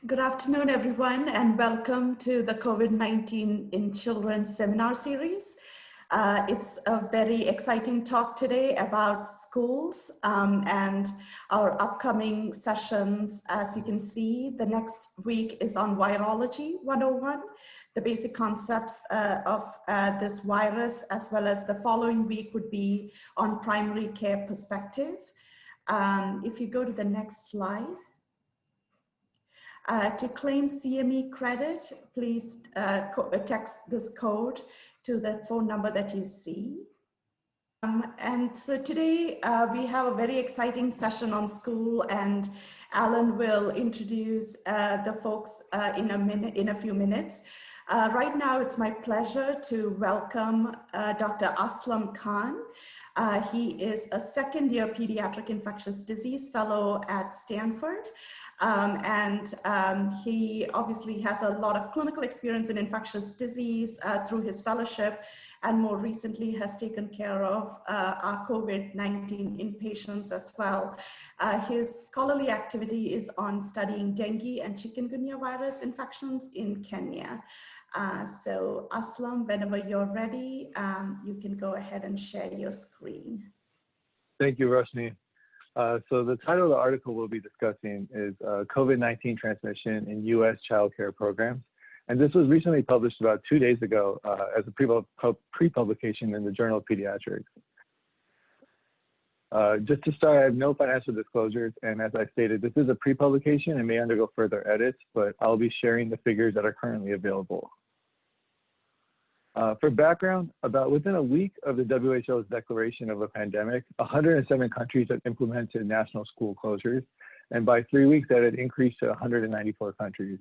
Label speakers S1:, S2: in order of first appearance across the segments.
S1: Good afternoon, everyone, and welcome to the COVID-19 in Children seminar series. It's a very exciting talk today about schools and our upcoming sessions. As you can see, the next week is on Virology 101, the basic concepts of this virus, as well as the following week would be on primary care perspective. If you go to the next slide. To claim CME credit, please text this code to the phone number that you see. And so today we have a very exciting session on school, and Alan will introduce the folks in a few minutes. Right now, it's my pleasure to welcome Dr. Aslam Khan. He is a second-year pediatric infectious disease fellow at Stanford. He obviously has a lot of clinical experience in infectious disease through his fellowship, and more recently has taken care of our COVID-19 inpatients as well. His scholarly activity is on studying dengue and chikungunya virus infections in Kenya. So Aslam, whenever you're ready, you can go ahead and share your screen.
S2: Thank you, Roshni. So the title of the article we'll be discussing is COVID-19 transmission in U.S. child care programs. And this was recently published about 2 days ago as a pre-publication in the Journal of Pediatrics. Just to start, I have no financial disclosures. And as I stated, this is a pre-publication and may undergo further edits, but I'll be sharing the figures that are currently available. For background, within a week of the WHO's declaration of a pandemic, 107 countries have implemented national school closures, and by 3 weeks that had increased to 194 countries.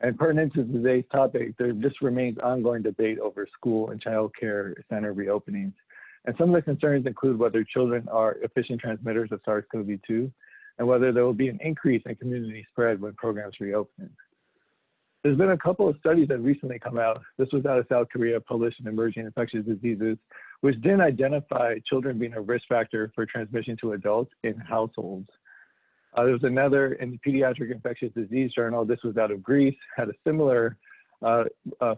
S2: And pertinent to today's topic, there just remains ongoing debate over school and child care center reopenings. And some of the concerns include whether children are efficient transmitters of SARS-CoV-2 and whether there will be an increase in community spread when programs reopen. There's been a couple of studies that recently come out. This was out of South Korea, published in Emerging Infectious Diseases, which didn't identify children being a risk factor for transmission to adults in households. There was another in the Pediatric Infectious Disease Journal. This was out of Greece, had a similar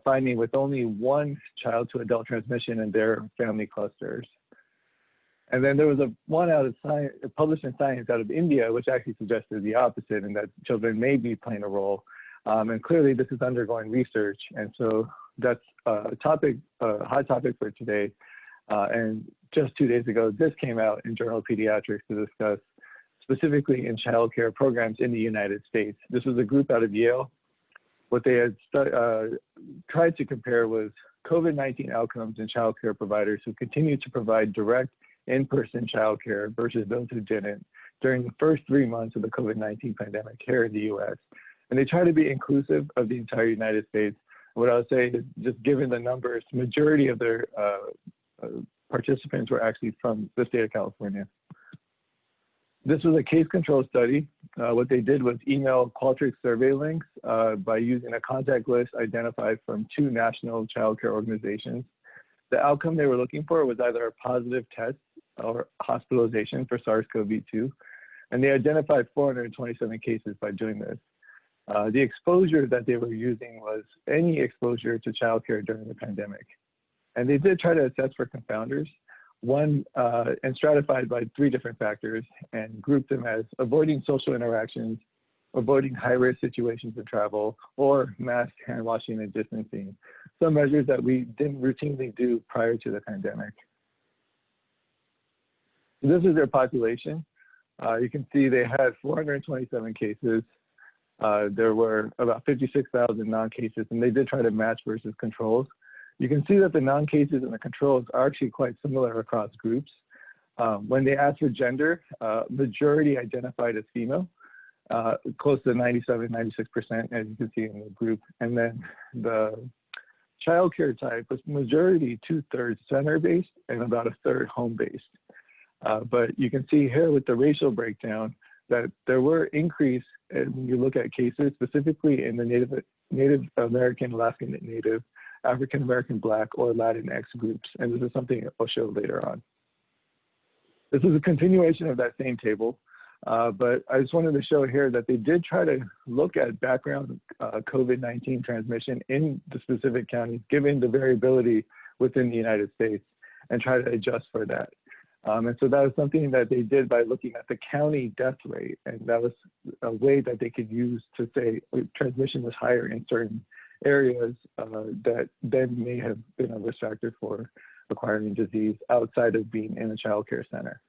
S2: finding with only one child to adult transmission in their family clusters. And then there was one out of science, published in Science out of India, which actually suggested the opposite, and that children may be playing a role. And clearly this is undergoing research. And so that's a hot topic for today. And just 2 days ago, this came out in Journal of Pediatrics to discuss specifically in child care programs in the United States. This was a group out of Yale. What they had tried to compare was COVID-19 outcomes in child care providers who continued to provide direct in-person child care versus those who didn't during the first 3 months of the COVID-19 pandemic here in the US. And they try to be inclusive of the entire United States. What I would say is, just given the numbers, majority of their participants were actually from the state of California. This was a case control study. What they did was email Qualtrics survey links by using a contact list identified from 2 national child care organizations. The outcome they were looking for was either a positive test or hospitalization for SARS-CoV-2. And they identified 427 cases by doing this. The exposure that they were using was any exposure to childcare during the pandemic. And they did try to assess for confounders, and stratified by 3 different factors and grouped them as avoiding social interactions, avoiding high-risk situations of travel, or mask, hand washing, and distancing, some measures that we didn't routinely do prior to the pandemic. This is their population. You can see they had 427 cases. There were about 56,000 non-cases, and they did try to match versus controls. You can see that the non-cases and the controls are actually quite similar across groups. When they asked for gender, majority identified as female, close to 97, 96%, as you can see in the group. And then the childcare type was majority 2/3 center-based and about 1/3 home-based. But you can see here with the racial breakdown that there were increase when you look at cases, specifically in the Native American, Alaskan Native, African American, Black, or Latinx groups. And this is something I'll show later on. This is a continuation of that same table. But I just wanted to show here that they did try to look at background COVID-19 transmission in the specific counties, given the variability within the United States, and try to adjust for that. And so that was something that they did by looking at the county death rate. And that was a way that they could use to say transmission was higher in certain areas that then may have been a risk factor for acquiring disease outside of being in a child care center.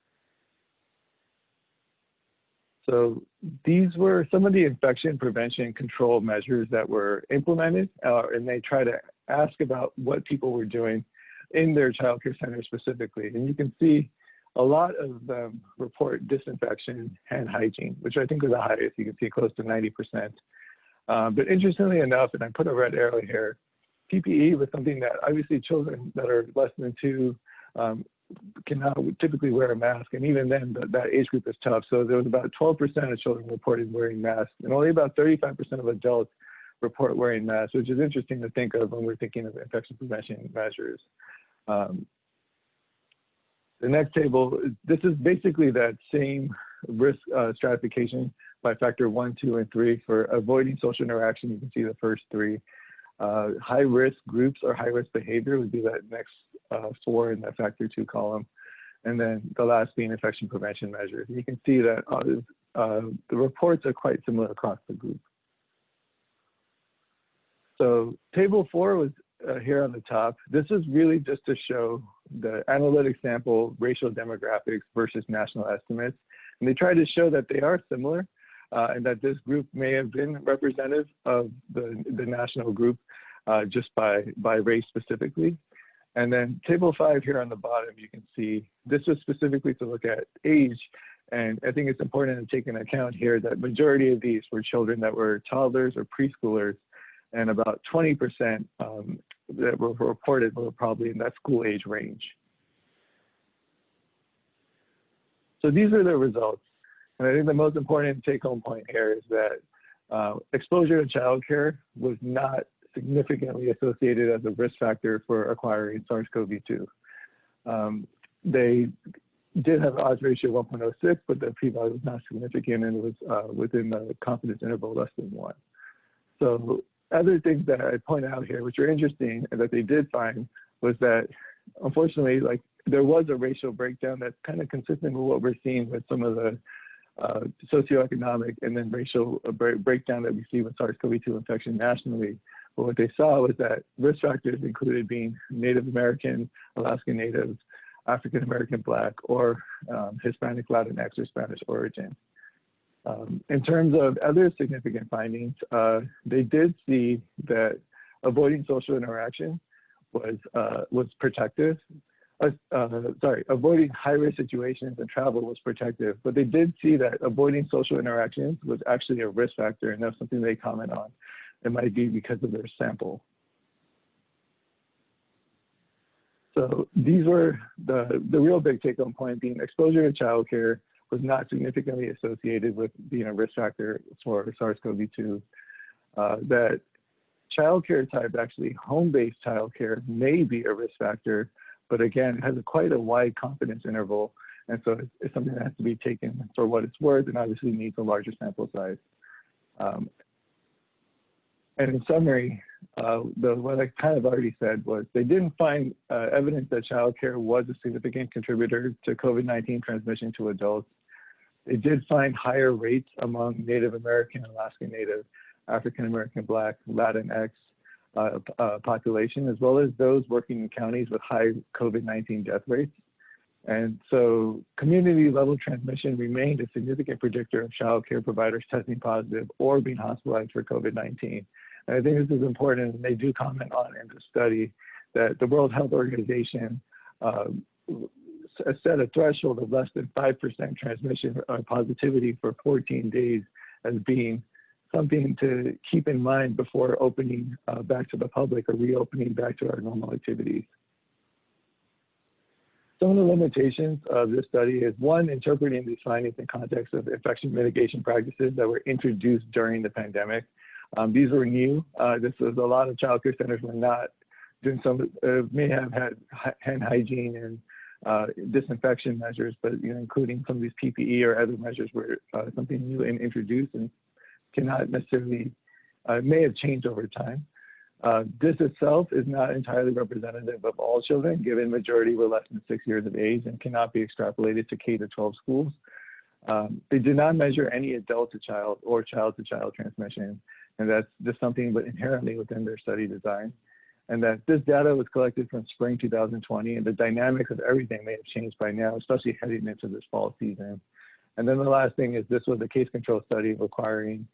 S2: So these were some of the infection prevention control measures that were implemented, and they try to ask about what people were doing in their child care center specifically. And you can see a lot of them report disinfection, hand hygiene, which I think was the highest. You can see close to 90%. But interestingly enough, and I put a red arrow here, PPE was something that obviously children that are less than 2 cannot typically wear a mask. And even then, that age group is tough. So there was about 12% of children reported wearing masks, and only about 35% of adults report wearing masks, which is interesting to think of when we're thinking of infection prevention measures. The next table, this is basically that same risk stratification by factor 1, 2, and 3 for avoiding social interaction. You can see the first 3. High risk groups or high risk behavior would be that next 4 in the factor 2 column. And then the last being infection prevention measures. And you can see that the reports are quite similar across the group. So table 4 was here on the top. This is really just to show the analytic sample racial demographics versus national estimates. And they try to show that they are similar and that this group may have been representative of the national group just by race specifically. And then table 5 here on the bottom, you can see this was specifically to look at age. And I think it's important to take into account here that majority of these were children that were toddlers or preschoolers, and about 20% that were reported were probably in that school age range. So these are the results. And I think the most important take-home point here is that exposure to childcare was not significantly associated as a risk factor for acquiring SARS-CoV-2. They did have an odds ratio of 1.06, but the p-value was not significant, and it was within the confidence interval less than 1. So other things that I point out here, which are interesting and that they did find, was that unfortunately, like, there was a racial breakdown that's kind of consistent with what we're seeing with some of the socioeconomic and then racial breakdown that we see with SARS-CoV-2 infection nationally. But what they saw was that risk factors included being Native American, Alaska Native, African American, Black, or Hispanic, Latinx, or Spanish origin. In terms of other significant findings, they did see that avoiding social interaction was protective. Avoiding high-risk situations and travel was protective, but they did see that avoiding social interactions was actually a risk factor, and that's something they comment on. It might be because of their sample. So these were the real big take-home point, being exposure to childcare was not significantly associated with being a risk factor for SARS-CoV-2. That childcare type, actually home-based childcare, may be a risk factor, but again, it has quite a wide confidence interval. And so it's something that has to be taken for what it's worth, and obviously needs a larger sample size. And in summary, what I kind of already said was they didn't find evidence that childcare was a significant contributor to COVID-19 transmission to adults. They did find higher rates among Native American, Alaska Native, African American, Black, Latinx population, as well as those working in counties with high COVID-19 death rates. And so community level transmission remained a significant predictor of child care providers testing positive or being hospitalized for COVID-19. And I think this is important, and they do comment on in the study that the World Health Organization set a threshold of less than 5% transmission positivity for 14 days as being something to keep in mind before opening back to the public or reopening back to our normal activities. Some of the limitations of this study is, one, interpreting these findings in context of infection mitigation practices that were introduced during the pandemic. These were new. This was a lot of childcare centers were not doing some, may have had hand hygiene and disinfection measures, but including some of these PPE or other measures were something new and introduced and cannot necessarily, may have changed over time. This itself is not entirely representative of all children, given majority were less than 6 years of age and cannot be extrapolated to K-12 schools. They did not measure any adult-to-child or child-to-child transmission, and that's just something but inherently within their study design. And that this data was collected from spring 2020, and the dynamics of everything may have changed by now, especially heading into this fall season. And then the last thing is this was a case control study requiring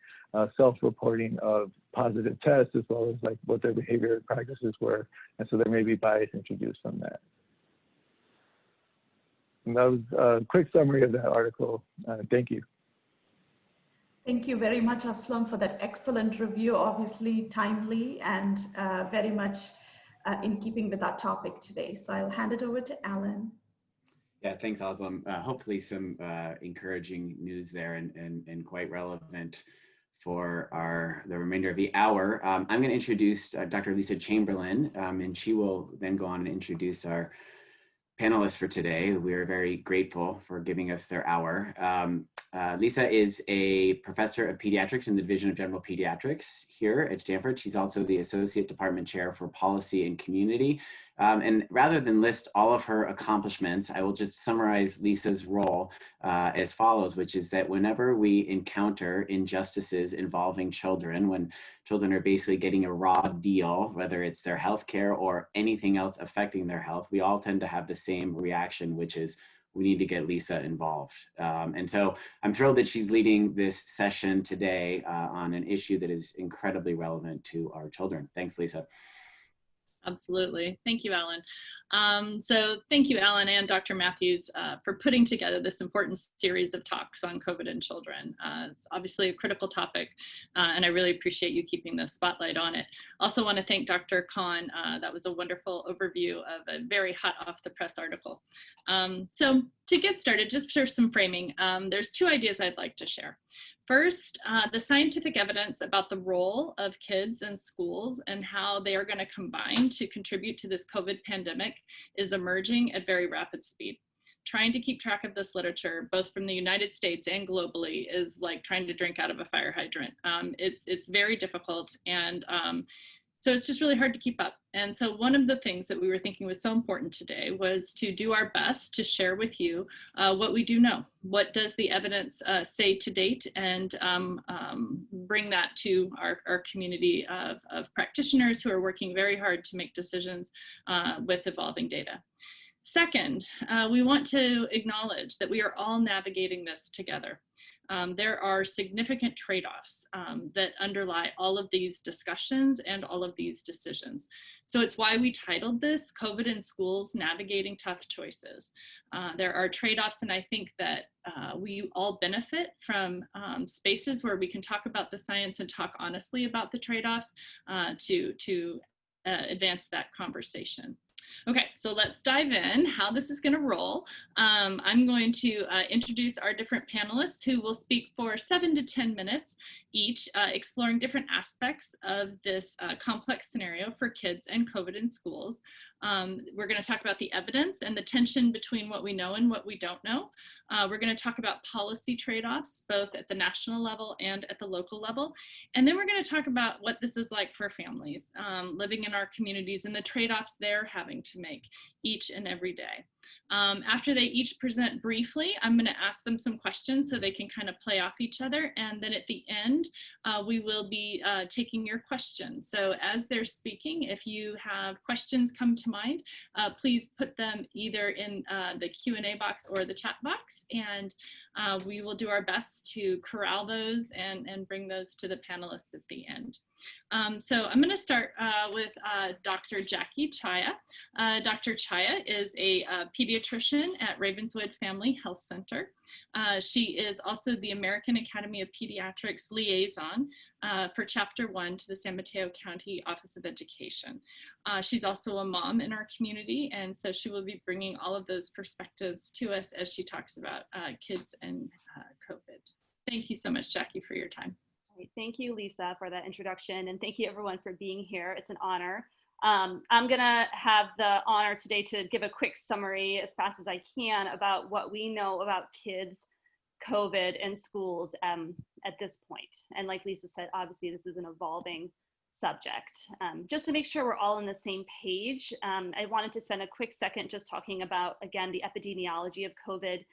S2: self-reporting of positive tests, as well as like what their behavior practices were. And so there may be bias introduced from that. And that was a quick summary of that article. Thank you.
S1: Thank you very much, Aslam, for that excellent review, obviously timely and very much in keeping with our topic today. So I'll hand it over to Alan.
S3: Yeah, thanks, Aslam. Hopefully some encouraging news there and quite relevant for the remainder of the hour. I'm going to introduce Dr. Lisa Chamberlain, and she will then go on and introduce our panelists for today. We are very grateful for giving us their hour. Lisa is a professor of pediatrics in the Division of General Pediatrics here at Stanford. She's also the Associate Department Chair for Policy and Community. And rather than list all of her accomplishments, I will just summarize Lisa's role as follows, which is that whenever we encounter injustices involving children, when children are basically getting a raw deal, whether it's their healthcare or anything else affecting their health, we all tend to have the same reaction, which is we need to get Lisa involved. And so I'm thrilled that she's leading this session today on an issue that is incredibly relevant to our children. Thanks, Lisa.
S4: Absolutely. Thank you, Alan. So thank you, Alan and Dr. Matthews, for putting together this important series of talks on COVID in children. It's obviously a critical topic, and I really appreciate you keeping the spotlight on it. Also want to thank Dr. Khan. That was a wonderful overview of a very hot off the press article. So to get started, just for some framing, there's two ideas I'd like to share. First, the scientific evidence about the role of kids in schools and how they are going to combine to contribute to this COVID pandemic is emerging at very rapid speed. Trying to keep track of this literature, both from the United States and globally, is like trying to drink out of a fire hydrant. It's very difficult, and so it's just really hard to keep up. And so one of the things that we were thinking was so important today was to do our best to share with you what we do know. What does the evidence say to date, and bring that to our community of practitioners who are working very hard to make decisions with evolving data. Second, we want to acknowledge that we are all navigating this together. There are significant trade-offs that underlie all of these discussions and all of these decisions. So it's why we titled this COVID in Schools, Navigating Tough Choices. There are trade-offs, and I think that we all benefit from spaces where we can talk about the science and talk honestly about the trade-offs to advance that conversation. Okay, so let's dive in how this is going to roll. I'm going to introduce our different panelists who will speak for 7 to 10 minutes each, exploring different aspects of this complex scenario for kids and COVID in schools. We're going to talk about the evidence and the tension between what we know and what we don't know. We're going to talk about policy trade-offs, both at the national level and at the local level. And then we're going to talk about what this is like for families living in our communities and the trade-offs they're having to make each and every day. After they each present briefly, I'm going to ask them some questions so they can kind of play off each other. And then at the end, we will be taking your questions. So as they're speaking, if you have questions come to mind, please put them either in the Q&A box or the chat box, and we will do our best to corral those and bring those to the panelists at the end. So I'm going to start with Dr. Jackie Czaja. Dr. Czaja is a pediatrician at Ravenswood Family Health Center. She is also the American Academy of Pediatrics Liaison for Chapter 1 to the San Mateo County Office of Education. She's also a mom in our community, and so she will be bringing all of those perspectives to us as she talks about kids and COVID. Thank you so much, Jackie, for your time.
S5: Thank you, Lisa, for that introduction, and thank you everyone for being here. It's an honor. I'm gonna have the honor today to give a quick summary as fast as I can about what we know about kids, COVID, and schools at this point. And like Lisa said, obviously this is an evolving subject. Just to make sure we're all on the same page, I wanted to spend a quick second just talking about, again, the epidemiology of COVID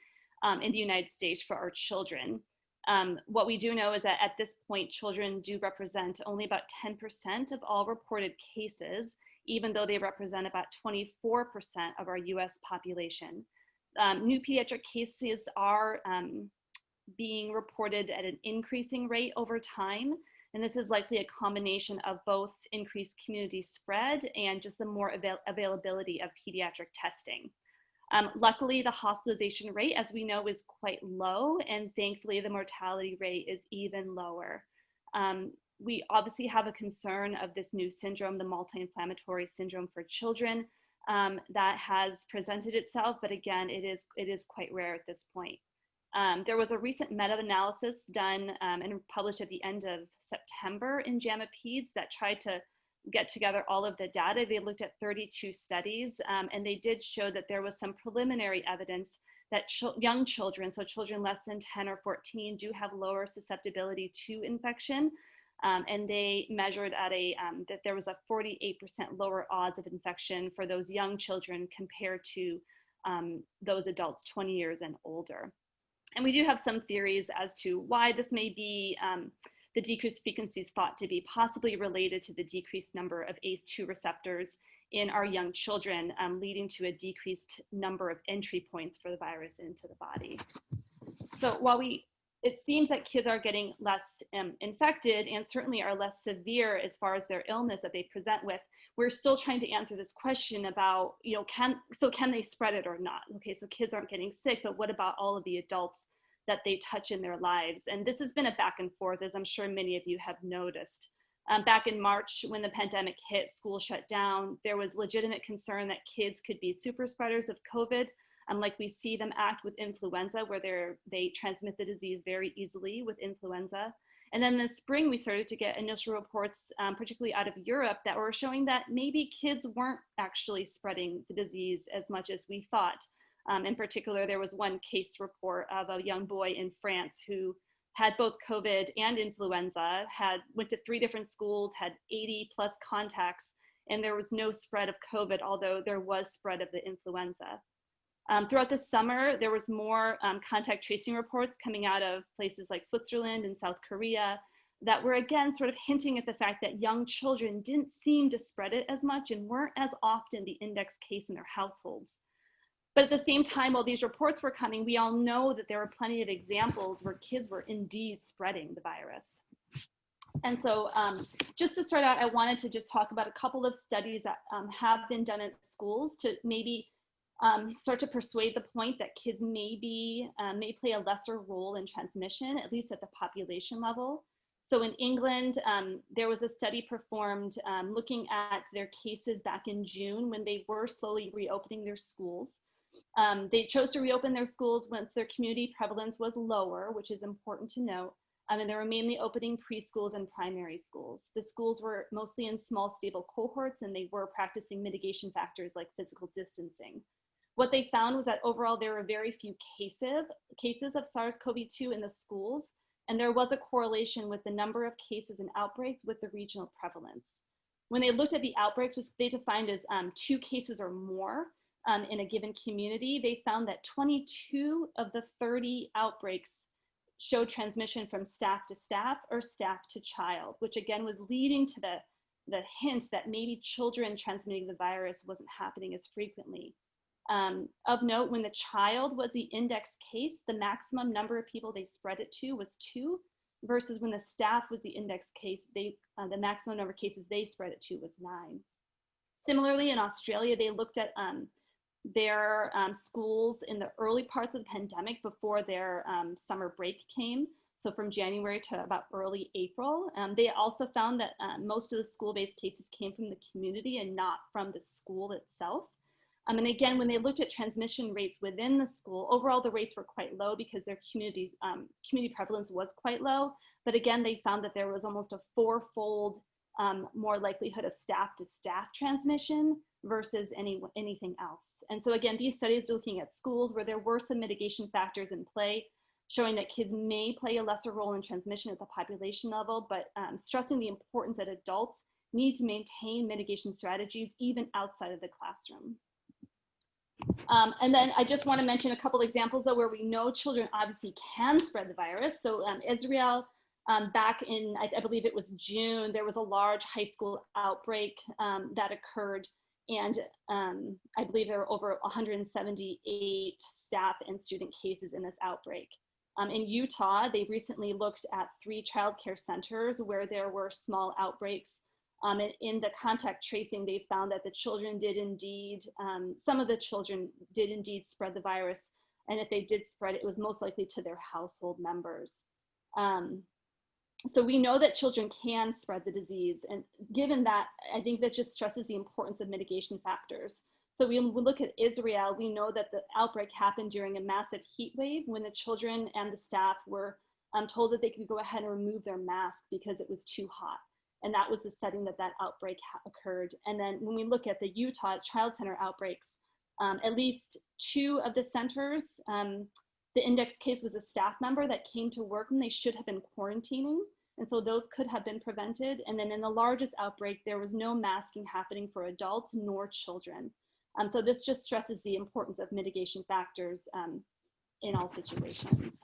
S5: in the United States for our children. What we do know is that at this point, children do represent only about 10% of all reported cases, even though they represent about 24% of our US population. New pediatric cases are being reported at an increasing rate over time. And this is likely a combination of both increased community spread and just the more availability of pediatric testing. Luckily, the hospitalization rate, as we know, is quite low, and thankfully the mortality rate is even lower. We obviously have a concern of this new syndrome, the multi-inflammatory syndrome for children, that has presented itself, but again, it is quite rare at this point. There was a recent meta-analysis done and published at the end of September in JAMA Peds that tried to get together all of the data. They looked at 32 studies, and they did show that there was some preliminary evidence that young children, so children less than 10 or 14, do have lower susceptibility to infection. And they measured at that there was a 48% lower odds of infection for those young children compared to those adults 20 years and older. And we do have some theories as to why this may be. The decreased frequency is thought to be possibly related to the decreased number of ACE2 receptors in our young children, leading to a decreased number of entry points for the virus into the body. So while it seems that kids are getting less infected and certainly are less severe as far as their illness that they present with, we're still trying to answer this question about, can they spread it or not? Okay, so kids aren't getting sick, but what about all of the adults that they touch in their lives? And this has been a back and forth, as I'm sure many of you have noticed. Back in March, when the pandemic hit, school shut down, there was legitimate concern that kids could be super spreaders of COVID, like we see them act with influenza, where they transmit the disease very easily with influenza. And then in the spring, we started to get initial reports, particularly out of Europe, that were showing that maybe kids weren't actually spreading the disease as much as we thought. In particular, there was one case report of a young boy in France who had both COVID and influenza, went to 3 different schools, had 80 plus contacts, and there was no spread of COVID, although there was spread of the influenza. Throughout the summer, there was more contact tracing reports coming out of places like Switzerland and South Korea that were again sort of hinting at the fact that young children didn't seem to spread it as much and weren't as often the index case in their households. But at the same time, while these reports were coming, we all know that there were plenty of examples where kids were indeed spreading the virus. And so just to start out, I wanted to just talk about a couple of studies that have been done at schools to maybe start to persuade the point that kids may play a lesser role in transmission, at least at the population level. So in England, there was a study performed looking at their cases back in June when they were slowly reopening their schools. They chose to reopen their schools once their community prevalence was lower, which is important to note. And they were mainly opening preschools and primary schools. The schools were mostly in small, stable cohorts, and they were practicing mitigation factors like physical distancing. What they found was that overall there were very few cases of SARS-CoV-2 in the schools, and there was a correlation with the number of cases and outbreaks with the regional prevalence. When they looked at the outbreaks, which they defined as 2 cases or more in a given community, they found that 22 of the 30 outbreaks showed transmission from staff to staff or staff to child, which again was leading to the hint that maybe children transmitting the virus wasn't happening as frequently. Of note, when the child was the index case, the maximum number of people they spread it to was 2, versus when the staff was the index case, the maximum number of cases they spread it to was 9. Similarly, in Australia, they looked at their schools in the early parts of the pandemic before their summer break came. So from January to about early April. They also found that most of the school-based cases came from the community and not from the school itself. And again, when they looked at transmission rates within the school, overall the rates were quite low because their community prevalence was quite low. But again, they found that there was almost a 4-fold more likelihood of staff to staff transmission versus anything else. And so again, these studies are looking at schools where there were some mitigation factors in play, showing that kids may play a lesser role in transmission at the population level, but stressing the importance that adults need to maintain mitigation strategies even outside of the classroom. And then I just want to mention a couple examples of where we know children obviously can spread the virus. So Israel, back in, I believe it was June, there was a large high school outbreak that occurred. And I believe there were over 178 staff and student cases in this outbreak. In Utah, they recently looked at 3 childcare centers where there were small outbreaks. And in the contact tracing, they found that the children did indeed, some of the children did indeed spread the virus. And if they did spread it, it was most likely to their household members. So we know that children can spread the disease. And given that, I think that just stresses the importance of mitigation factors. So when we look at Israel, we know that the outbreak happened during a massive heat wave when the children and the staff were told that they could go ahead and remove their mask because it was too hot. And that was the setting that that outbreak occurred. And then when we look at the Utah Child Center outbreaks, at least 2 of the centers, the index case was a staff member that came to work and they should have been quarantining. And so those could have been prevented. And then in the largest outbreak, there was no masking happening for adults nor children. So this just stresses the importance of mitigation factors in all situations.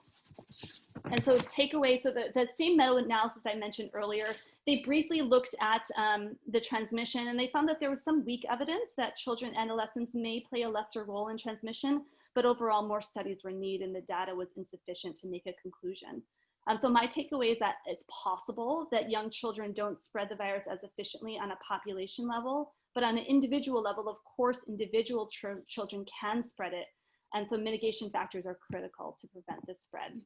S5: And so takeaway, so that same meta-analysis I mentioned earlier, they briefly looked at the transmission and they found that there was some weak evidence that children and adolescents may play a lesser role in transmission, but overall more studies were needed and the data was insufficient to make a conclusion. So my takeaway is that it's possible that young children don't spread the virus as efficiently on a population level, but on an individual level, of course, individual children can spread it. And so mitigation factors are critical to prevent this spread.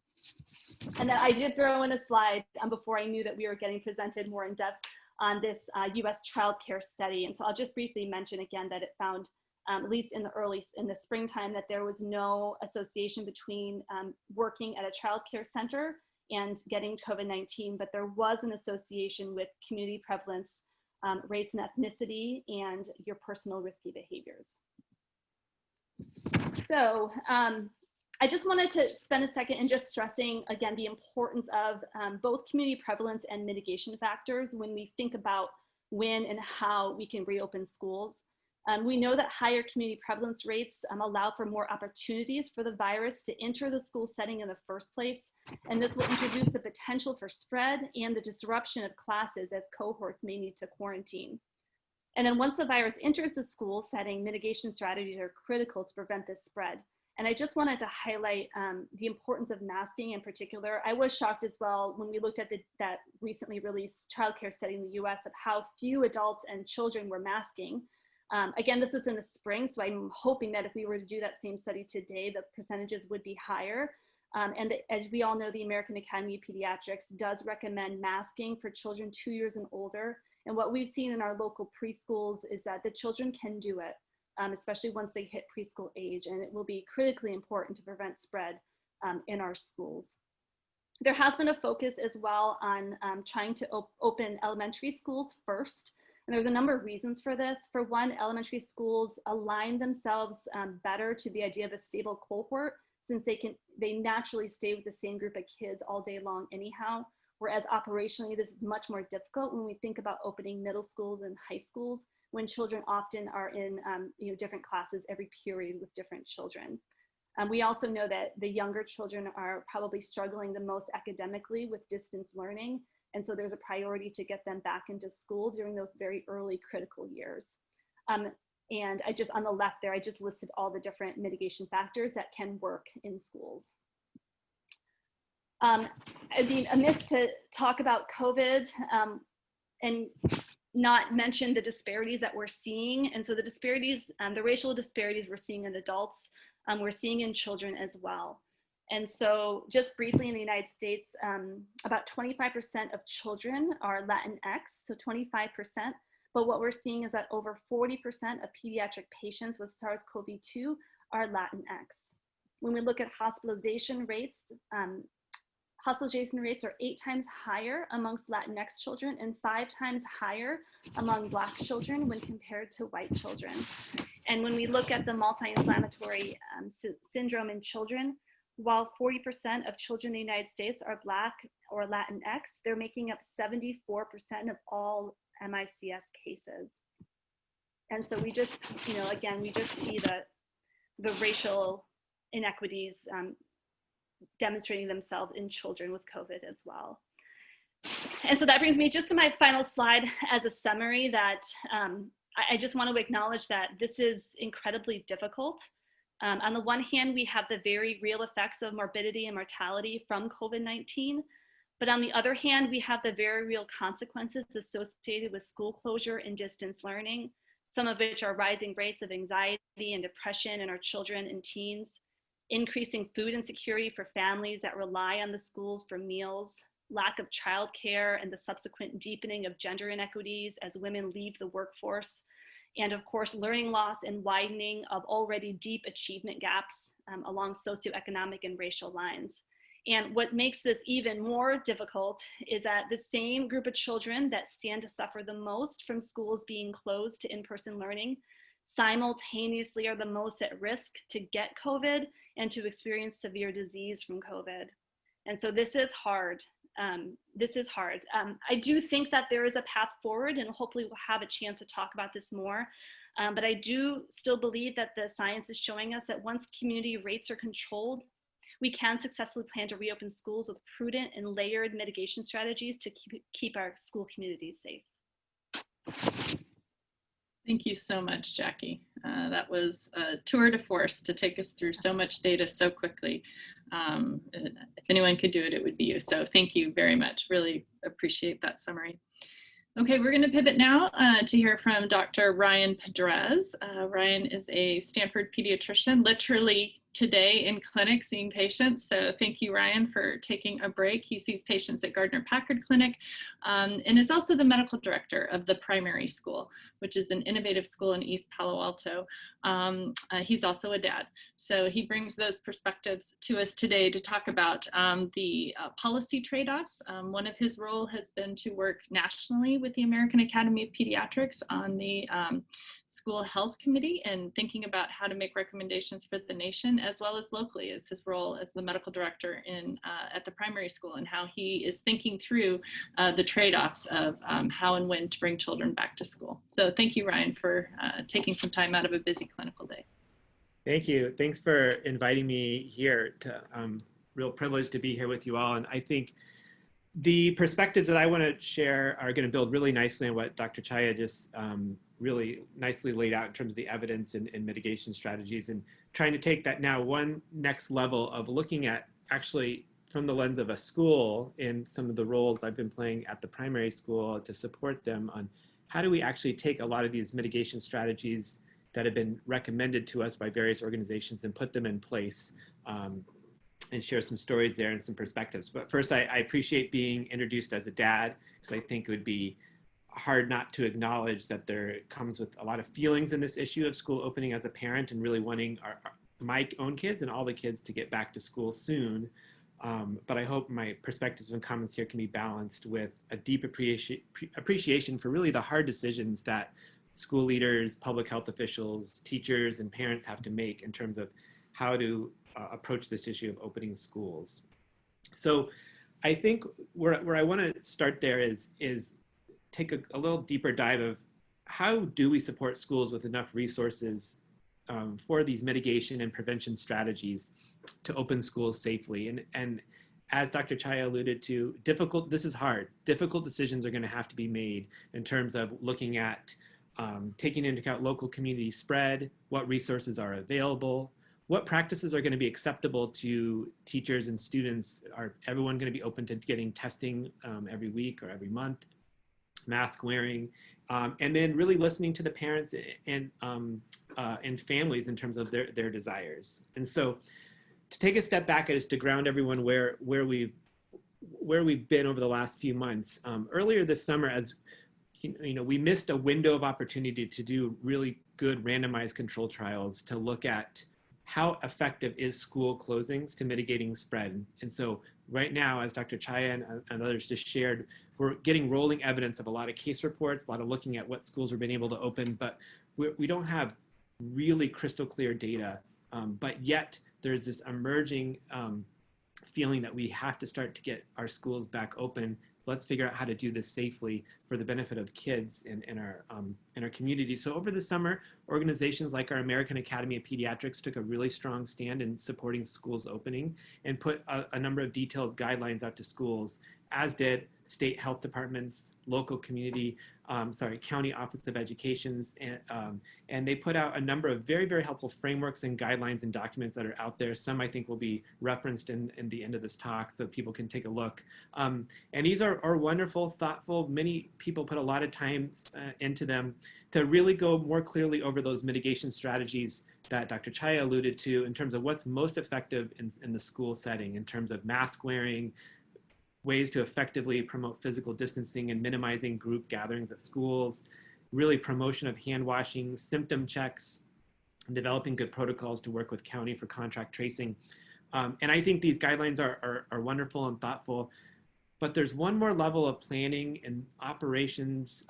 S5: And then I did throw in a slide before I knew that we were getting presented more in depth on this US child care study. And so I'll just briefly mention again that it found, at least in the springtime, that there was no association between working at a child care center and getting COVID-19, but there was an association with community prevalence, race and ethnicity, and your personal risky behaviors. So I just wanted to spend a second in just stressing, again, the importance of both community prevalence and mitigation factors when we think about when and how we can reopen schools. We know that higher community prevalence rates allow for more opportunities for the virus to enter the school setting in the first place, and this will introduce the potential for spread and the disruption of classes as cohorts may need to quarantine. And then once the virus enters the school setting, mitigation strategies are critical to prevent this spread. And I just wanted to highlight the importance of masking in particular. I was shocked as well when we looked at that recently released childcare study in the US of how few adults and children were masking. Again, this was in the spring, so I'm hoping that if we were to do that same study today, the percentages would be higher. And as we all know, the American Academy of Pediatrics does recommend masking for children 2 years and older. And what we've seen in our local preschools is that the children can do it, especially once they hit preschool age, and it will be critically important to prevent spread in our schools. There has been a focus as well on trying to open elementary schools first. And there's a number of reasons for this. For one, elementary schools align themselves better to the idea of a stable cohort, since they naturally stay with the same group of kids all day long anyhow. Whereas operationally, this is much more difficult when we think about opening middle schools and high schools, when children often are in different classes every period with different children. We also know that the younger children are probably struggling the most academically with distance learning. And so there's a priority to get them back into school during those very early critical years. And I just, on the left there, I just listed all the different mitigation factors that can work in schools. I'd be amiss to talk about COVID and not mention the disparities that we're seeing. And so the disparities, the racial disparities we're seeing in adults, we're seeing in children as well. And so just briefly in the United States, about 25% of children are Latinx, so 25%. But what we're seeing is that over 40% of pediatric patients with SARS-CoV-2 are Latinx. When we look at hospitalization rates, hospitalization rates are 8 times higher amongst Latinx children and 5 times higher among Black children when compared to white children. And when we look at the multi-inflammatory syndrome in children, while 40% of children in the United States are Black or Latinx, they're making up 74% of all MICS cases. And so we just, again, we just see the racial inequities demonstrating themselves in children with COVID as well. And so that brings me just to my final slide as a summary that I just want to acknowledge that this is incredibly difficult. On the one hand, we have the very real effects of morbidity and mortality from COVID-19. But on the other hand, we have the very real consequences associated with school closure and distance learning, some of which are rising rates of anxiety and depression in our children and teens, increasing food insecurity for families that rely on the schools for meals, lack of childcare and the subsequent deepening of gender inequities as women leave the workforce, and of course, learning loss and widening of already deep achievement gaps along socioeconomic and racial lines. And what makes this even more difficult is that the same group of children that stand to suffer the most from schools being closed to in-person learning simultaneously are the most at risk to get COVID and to experience severe disease from COVID. And so this is hard. I do think that there is a path forward, and hopefully we'll have a chance to talk about this more. But I do still believe that the science is showing us that once community rates are controlled, we can successfully plan to reopen schools with prudent and layered mitigation strategies to keep our school communities safe.
S4: Thank you so much, Jackie. That was a tour de force to take us through so much data so quickly. If anyone could do it, it would be you. So thank you very much. Really appreciate that summary. Okay, we're going to pivot now to hear from Dr. Ryan Padrez. Ryan is a Stanford pediatrician, literally today in clinic seeing patients. So thank you, Ryan, for taking a break. He sees patients at Gardner-Packard Clinic and is also the medical director of the primary school, which is an innovative school in East Palo Alto. He's also a dad. So he brings those perspectives to us today to talk about the policy trade-offs. One of his role has been to work nationally with the American Academy of Pediatrics on the School Health Committee and thinking about how to make recommendations for the nation, as well as locally as his role as the medical director in at the primary school, and how he is thinking through the trade-offs of how and when to bring children back to school. So thank you, Ryan, for taking some time out of a busy clinical day.
S6: Thank you. Thanks for inviting me here. Real privilege to be here with you all. And I think the perspectives that I want to share are going to build really nicely on what Dr. Czaja just really nicely laid out in terms of the evidence and mitigation strategies, and trying to take that now one next level of looking at actually from the lens of a school and some of the roles I've been playing at the primary school to support them on how do we actually take a lot of these mitigation strategies that have been recommended to us by various organizations and put them in place, and share some stories there and some perspectives. But first, I appreciate being introduced as a dad, because I think it would be hard not to acknowledge that there comes with a lot of feelings in this issue of school opening as a parent, and really wanting my own kids and all the kids to get back to school soon. But I hope my perspectives and comments here can be balanced with a deep appreciation for really the hard decisions that school leaders, public health officials, teachers, and parents have to make in terms of how to approach this issue of opening schools. So I think where I want to start there is take a little deeper dive of how do we support schools with enough resources for these mitigation and prevention strategies to open schools safely. And as Dr. Czaja alluded to, this is hard. Difficult decisions are going to have to be made in terms of looking at taking into account local community spread, what resources are available, what practices are going to be acceptable to teachers and students. Are everyone going to be open to getting testing every week or every month, mask wearing, and then really listening to the parents and families in terms of their desires. And so to take a step back is to ground everyone where we've been over the last few months. Earlier this summer, as we missed a window of opportunity to do really good randomized control trials to look at how effective is school closings to mitigating spread? And so right now, as Dr. Czaja and others just shared, we're getting rolling evidence of a lot of case reports, a lot of looking at what schools have been able to open, but we don't have really crystal clear data. But yet there's this emerging feeling that we have to start to get our schools back open. Let's figure out how to do this safely for the benefit of kids in our community. So over the summer, organizations like our American Academy of Pediatrics took a really strong stand in supporting schools opening and put a number of detailed guidelines out to schools, as did state health departments, local community, county office of educations, and they put out a number of very, very helpful frameworks and guidelines and documents that are out there. Some I think will be referenced in the end of this talk so people can take a look. And these are wonderful, thoughtful. Many people put a lot of time into them to really go more clearly over those mitigation strategies that Dr. Czaja alluded to in terms of what's most effective in the school setting, in terms of mask wearing, ways to effectively promote physical distancing and minimizing group gatherings at schools, really promotion of hand washing, symptom checks, and developing good protocols to work with county for contract tracing. And I think these guidelines are wonderful and thoughtful, but there's one more level of planning and operations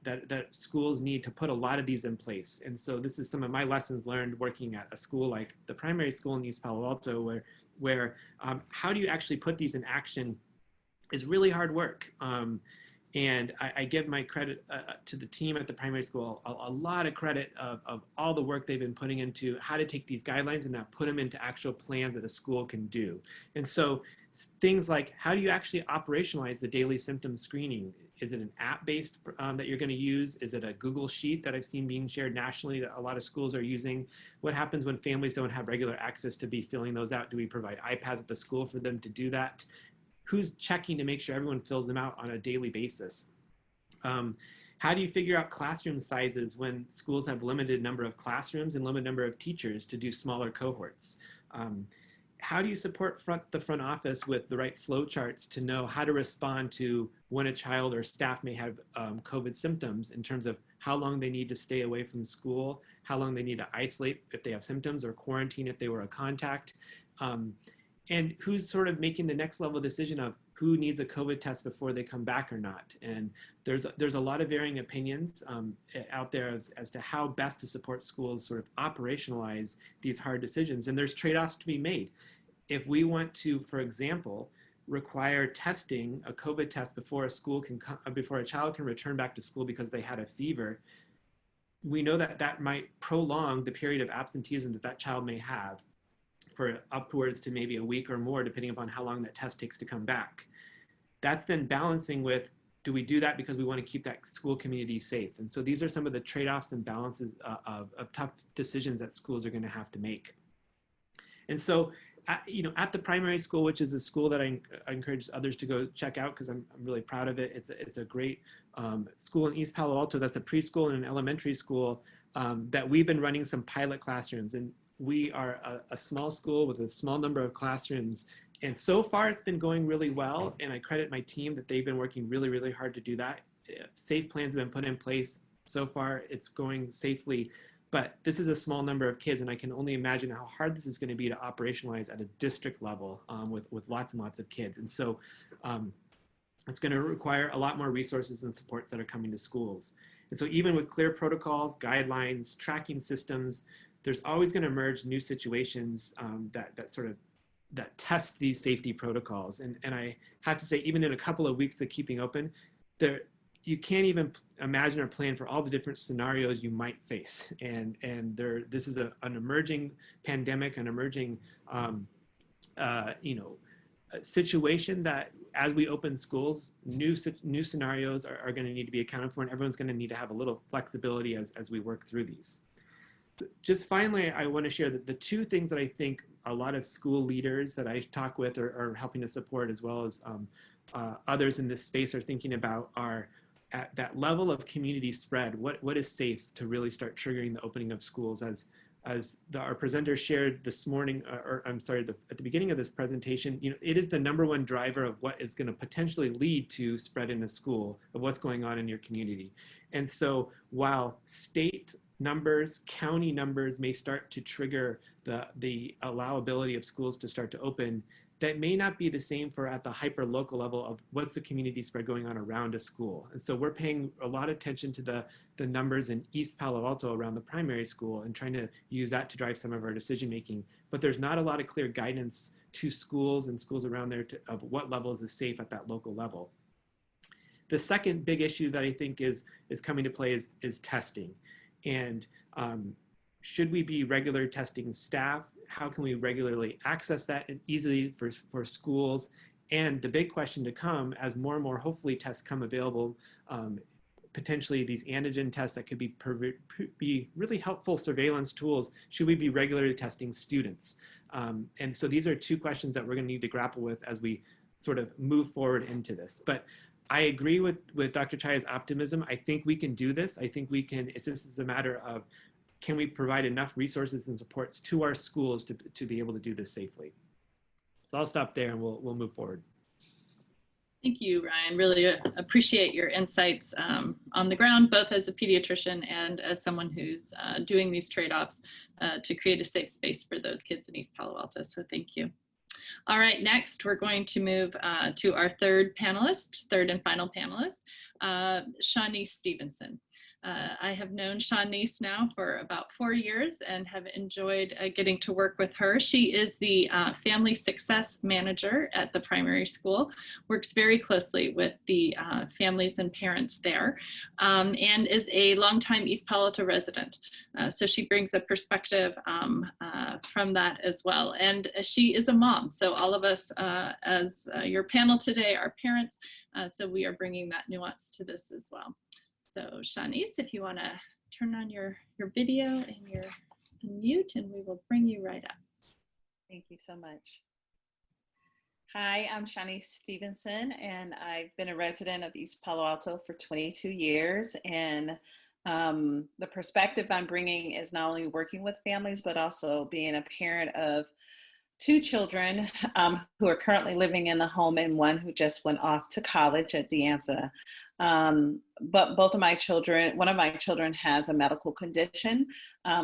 S6: that schools need to put a lot of these in place. And so this is some of my lessons learned working at a school like the primary school in East Palo Alto, where how do you actually put these in action is really hard work. And I give my credit to the team at the primary school, a lot of credit of all the work they've been putting into how to take these guidelines and now put them into actual plans that a school can do. And so things like, how do you actually operationalize the daily symptom screening? Is it an app-based that you're going to use? Is it a Google Sheet that I've seen being shared nationally that a lot of schools are using? What happens when families don't have regular access to be filling those out? Do we provide iPads at the school for them to do that? Who's checking to make sure everyone fills them out on a daily basis? How do you figure out classroom sizes when schools have limited number of classrooms and limited number of teachers to do smaller cohorts? How do you support the front office with the right flow charts to know how to respond to when a child or staff may have COVID symptoms in terms of how long they need to stay away from school, how long they need to isolate if they have symptoms, or quarantine if they were a contact? And who's sort of making the next level decision of who needs a COVID test before they come back or not? And there's a lot of varying opinions out there as to how best to support schools sort of operationalize these hard decisions. And there's trade-offs to be made. If we want to, for example, require testing, a COVID test before a child can return back to school because they had a fever, we know that that might prolong the period of absenteeism that child may have for upwards to maybe a week or more, depending upon how long that test takes to come back. That's then balancing with, do we do that because we want to keep that school community safe? And so these are some of the trade-offs and balances of tough decisions that schools are going to have to make. And so, at the primary school, which is a school that I encourage others to go check out because I'm really proud of it. It's a great school in East Palo Alto. That's a preschool and an elementary school that we've been running some pilot classrooms. And we are a small school with a small number of classrooms. And so far it's been going really well. And I credit my team that they've been working really, really hard to do that. Safe plans have been put in place. So far it's going safely, but this is a small number of kids. And I can only imagine how hard this is going to be to operationalize at a district level with lots and lots of kids. And so it's going to require a lot more resources and supports that are coming to schools. And so even with clear protocols, guidelines, tracking systems, there's always going to emerge new situations that test these safety protocols. And I have to say, even in a couple of weeks of keeping open, you can't even imagine or plan for all the different scenarios you might face. And this is an emerging pandemic, an emerging situation that as we open schools, new scenarios are going to need to be accounted for, and everyone's going to need to have a little flexibility as we work through these. Just finally, I want to share that the two things that I think a lot of school leaders that I talk with are helping to support, as well as others in this space are thinking about, are at that level of community spread. What is safe to really start triggering the opening of schools? Our presenter shared this morning, at the beginning of this presentation, it is the #1 driver of what is going to potentially lead to spread in a school, of what's going on in your community. And so while state numbers, county numbers may start to trigger the allowability of schools to start to open. That may not be the same for at the hyper local level of what's the community spread going on around a school. And so we're paying a lot of attention to the numbers in East Palo Alto around the primary school and trying to use that to drive some of our decision making. But there's not a lot of clear guidance to schools and schools around there of what levels is safe at that local level. The second big issue that I think is coming to play is testing. And should we be regular testing staff? How can we regularly access that easily for schools? And the big question to come as more and more, hopefully, tests come available, potentially these antigen tests that could be really helpful surveillance tools. Should we be regularly testing students? And so these are two questions that we're going to need to grapple with as we sort of move forward into this. But I agree with Dr. Czaja's optimism. I think we can do this. I think we can. This is a matter of, can we provide enough resources and supports to our schools to be able to do this safely? So I'll stop there and we'll move forward.
S4: Thank you, Ryan. Really appreciate your insights on the ground, both as a pediatrician and as someone who's doing these trade-offs to create a safe space for those kids in East Palo Alto. So thank you. All right, next we're going to move to our third and final panelist, Shawneece Stevenson. I have known Shawneece now for about 4 years and have enjoyed getting to work with her. She is the Family Success Manager at the primary school, works very closely with the families and parents there, and is a longtime East Palo Alto resident. So she brings a perspective from that as well. And she is a mom. So all of us as your panel today are parents. So we are bringing that nuance to this as well. So Shawneece, if you want to turn on your video and your unmute, and we will bring you right up.
S7: Thank you so much. Hi, I'm Shawneece Stevenson, and I've been a resident of East Palo Alto for 22 years. And the perspective I'm bringing is not only working with families, but also being a parent of 2 children who are currently living in the home and one who just went off to college at De Anza. But both of my children, one of my children has a medical condition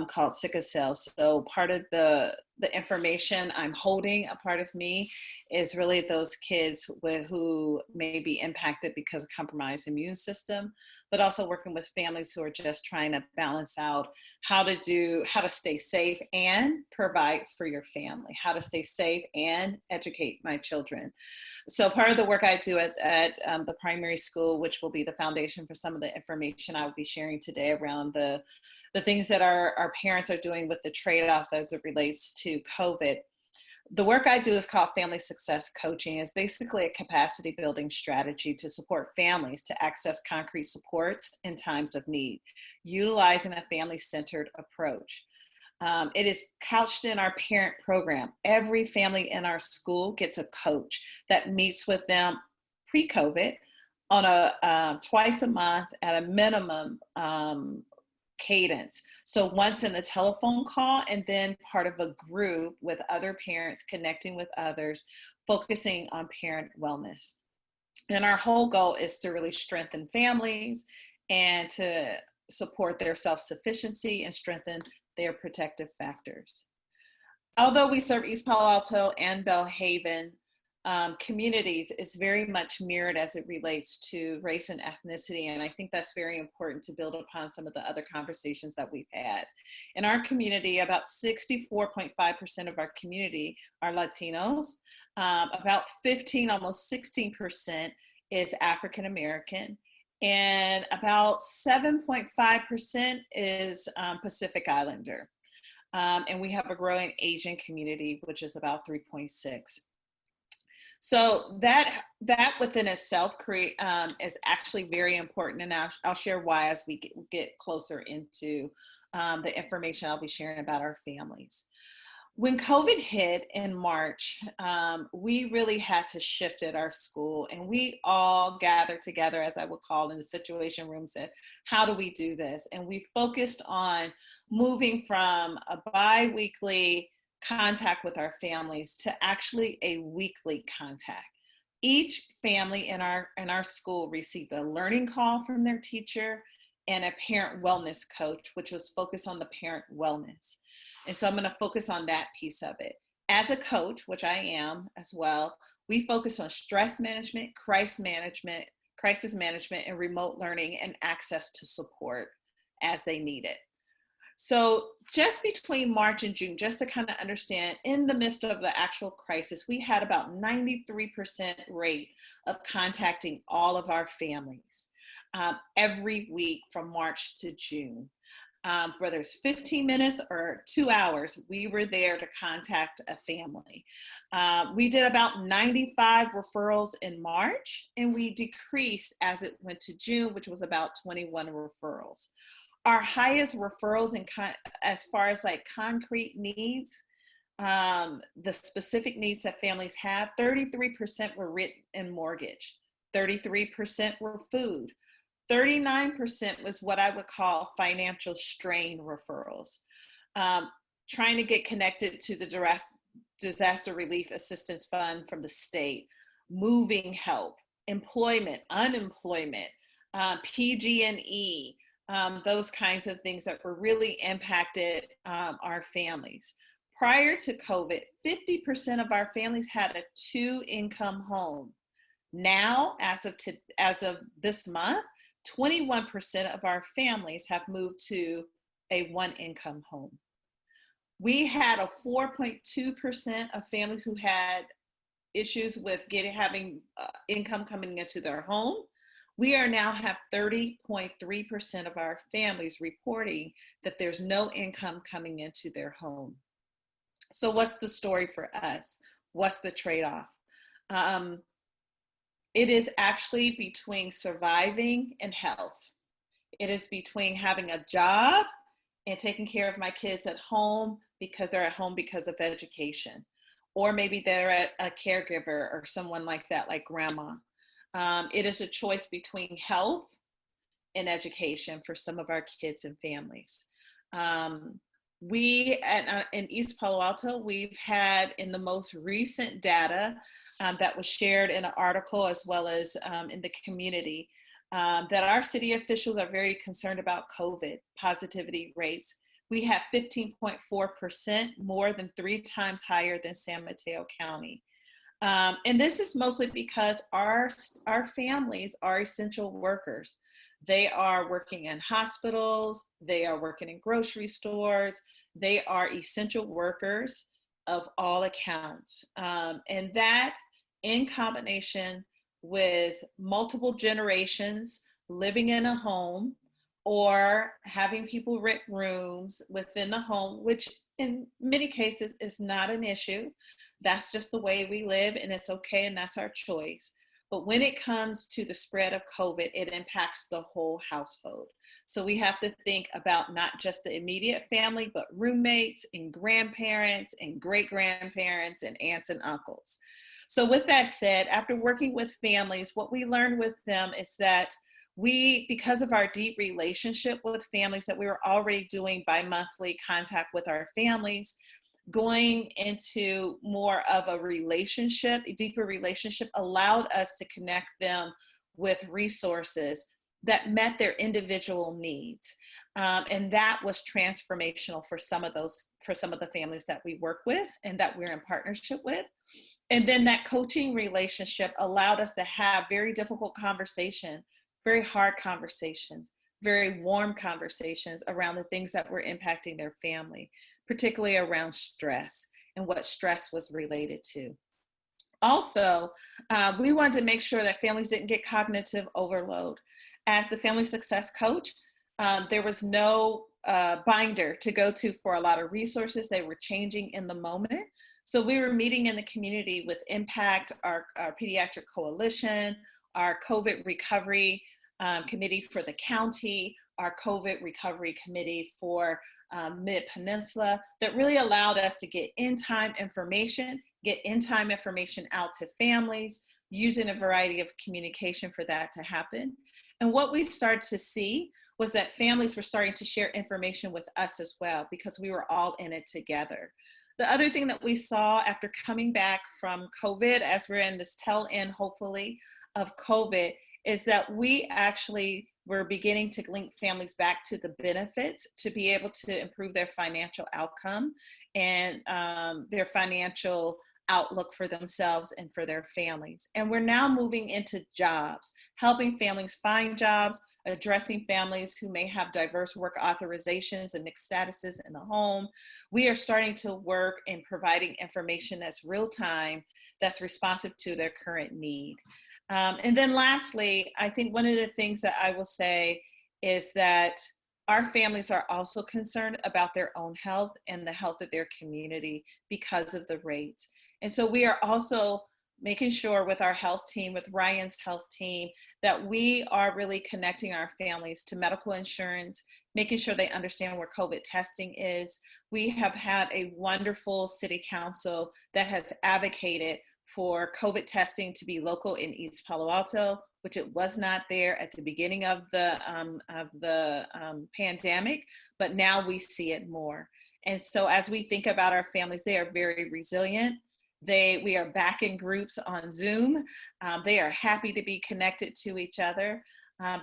S7: called sickle cell. So part of the information I'm holding, a part of me, is really those kids who may be impacted because of compromised immune system, but also working with families who are just trying to balance out how to stay safe and provide for your family, how to stay safe and educate my children. So part of the work I do at the primary school, which will be the foundation for some of the information I will be sharing today around the things that our parents are doing with the trade-offs as it relates to COVID. The work I do is called Family Success Coaching. It's basically a capacity building strategy to support families to access concrete supports in times of need, utilizing a family-centered approach. It is couched in our parent program. Every family in our school gets a coach that meets with them pre-COVID on a twice a month at a minimum cadence. So once in the telephone call, and then part of a group with other parents, connecting with others, focusing on parent wellness. And our whole goal is to really strengthen families and to support their self-sufficiency and strengthen their protective factors. Although we serve East Palo Alto and Belhaven communities, is very much mirrored as it relates to race and ethnicity. And I think that's very important to build upon some of the other conversations that we've had. In our community, about 64.5% of our community are Latinos. About 15, almost 16% is African American. And about 7.5% is Pacific Islander. And we have a growing Asian community, which is about 3.6. So that within itself is actually very important. And I'll share why as we get closer into the information I'll be sharing about our families. When COVID hit in March, we really had to shift at our school, and we all gathered together, as I would call in the situation room, said, how do we do this? And we focused on moving from a bi-weekly contact with our families to actually a weekly contact. Each family in our school received a learning call from their teacher and a parent wellness coach, which was focused on the parent wellness. And so I'm going to focus on that piece of it. As a coach, which I am as well, we focus on stress management, crisis management, and remote learning and access to support as they need it. So just between March and June, just to kind of understand, in the midst of the actual crisis, we had about 93% rate of contacting all of our families every week from March to June. Whether it's 15 minutes or 2 hours, we were there to contact a family. We did about 95 referrals in March, and we decreased as it went to June, which was about 21 referrals. Our highest referrals as far as like concrete needs, the specific needs that families have, 33% were written in mortgage, 33% were food, 39% was what I would call financial strain referrals, trying to get connected to the Disaster Relief Assistance Fund from the state, moving help, employment, unemployment, PG&E, those kinds of things that were really impacted our families. Prior to COVID, 50% of our families had a 2-income home. Now, as of this month, 21% of our families have moved to a 1-income home. We had a 4.2% of families who had issues with having income coming into their home. We are now have 30.3% of our families reporting that there's no income coming into their home. So what's the story for us? What's the trade-off? It is actually between surviving and health. It is between having a job and taking care of my kids at home because they're at home because of education. Or maybe they're a caregiver or someone like that, like grandma. It is a choice between health and education for some of our kids and families. We in East Palo Alto, we've had in the most recent data that was shared in an article as well as in the community, that our city officials are very concerned about COVID positivity rates. We have 15.4%, more than 3 times higher than San Mateo County. And this is mostly because our families are essential workers. They are working in hospitals, they are working in grocery stores, they are essential workers of all accounts. And that in combination with multiple generations living in a home or having people rent rooms within the home, which in many cases is not an issue. That's just the way we live and it's okay and that's our choice. But when it comes to the spread of COVID, it impacts the whole household. So we have to think about not just the immediate family, but roommates and grandparents and great-grandparents and aunts and uncles. So with that said, after working with families, what we learned with them is that because of our deep relationship with families, that we were already doing bi-monthly contact with our families, going into more of a relationship, a deeper relationship, allowed us to connect them with resources that met their individual needs. And that was transformational for some of the families that we work with and that we're in partnership with. And then that coaching relationship allowed us to have very difficult conversation, very hard conversations, very warm conversations around the things that were impacting their family, particularly around stress and what stress was related to. Also, we wanted to make sure that families didn't get cognitive overload. As the family success coach, there was no binder to go to for a lot of resources. They were changing in the moment. So we were meeting in the community with Impact, our Pediatric Coalition, our COVID Recovery Committee for the county, our COVID Recovery Committee for Mid-Peninsula, that really allowed us to get in-time information out to families, using a variety of communication for that to happen. And what we started to see was that families were starting to share information with us as well, because we were all in it together. The other thing that we saw after coming back from COVID, as we're in this tail end, hopefully, of COVID, is that we actually were beginning to link families back to the benefits to be able to improve their financial outcome and their financial outlook for themselves and for their families. And we're now moving into jobs, helping families find jobs, addressing families who may have diverse work authorizations and mixed statuses in the home. We are starting to work in providing information that's real time, that's responsive to their current need. And then lastly, I think one of the things that I will say is that our families are also concerned about their own health and the health of their community because of the rates. And so we are also making sure with our health team, with Ryan's health team, that we are really connecting our families to medical insurance, making sure they understand where COVID testing is. We have had a wonderful city council that has advocated for COVID testing to be local in East Palo Alto, which it was not there at the beginning of the pandemic, but now we see it more. And so as we think about our families, they are very resilient. We are back in groups on Zoom. They are happy to be connected to each other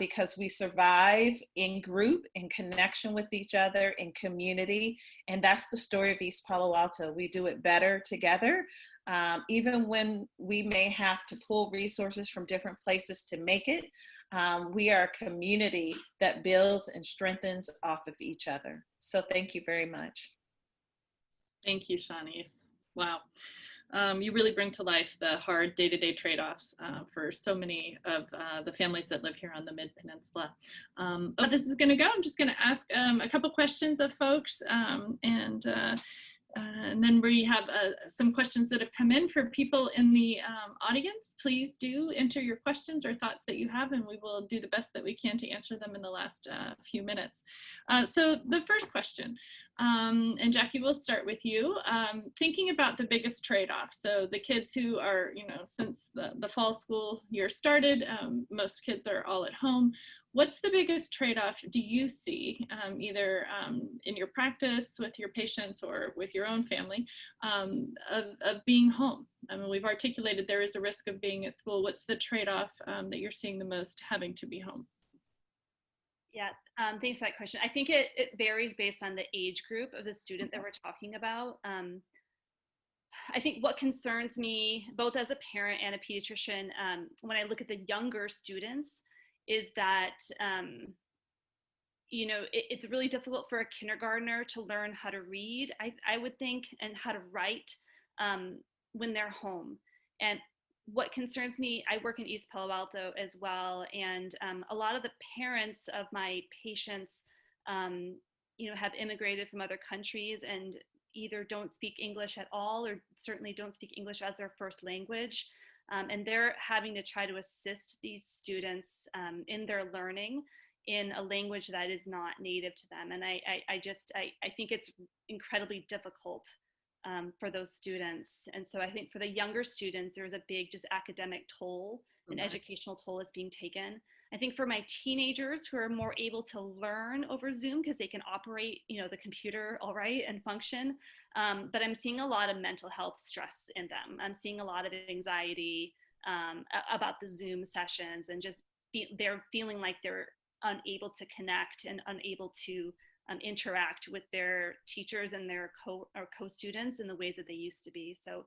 S7: because we survive in group, in connection with each other, in community. And that's the story of East Palo Alto. We do it better together. Even when we may have to pull resources from different places to make it, we are a community that builds and strengthens off of each other. So thank you very much.
S4: Thank you, Shawneece. Wow. You really bring to life the hard day-to-day trade-offs for so many of the families that live here on the Mid-Peninsula. But this is going to go. I'm just going to ask a couple questions of folks, and then we have some questions that have come in for people in the audience. Please do enter your questions or thoughts that you have, and we will do the best that we can to answer them in the last few minutes. So the first question, and Jackie, we'll start with you. Thinking about the biggest trade-off. So the kids who are, since the fall school year started, most kids are all at home. What's the biggest trade-off do you see, either in your practice with your patients or with your own family, of being home? I mean, we've articulated there is a risk of being at school. What's the trade-off that you're seeing the most having to be home?
S5: Yeah, thanks for that question. I think it varies based on the age group of the student that we're talking about. I think what concerns me, both as a parent and a pediatrician, when I look at the younger students, is that, it's really difficult for a kindergartner to learn how to read, I would think, and how to write when they're home. And what concerns me, I work in East Palo Alto as well, and a lot of the parents of my patients, have immigrated from other countries and either don't speak English at all or certainly don't speak English as their first language. And they're having to try to assist these students in their learning in a language that is not native to them. And I think it's incredibly difficult for those students. And so I think for the younger students, there's a big just academic toll, an educational toll is being taken. I think for my teenagers who are more able to learn over Zoom because they can operate, the computer all right and function, but I'm seeing a lot of mental health stress in them. I'm seeing a lot of anxiety about the Zoom sessions, and just they're feeling like they're unable to connect and unable to interact with their teachers and their co-students in the ways that they used to be. So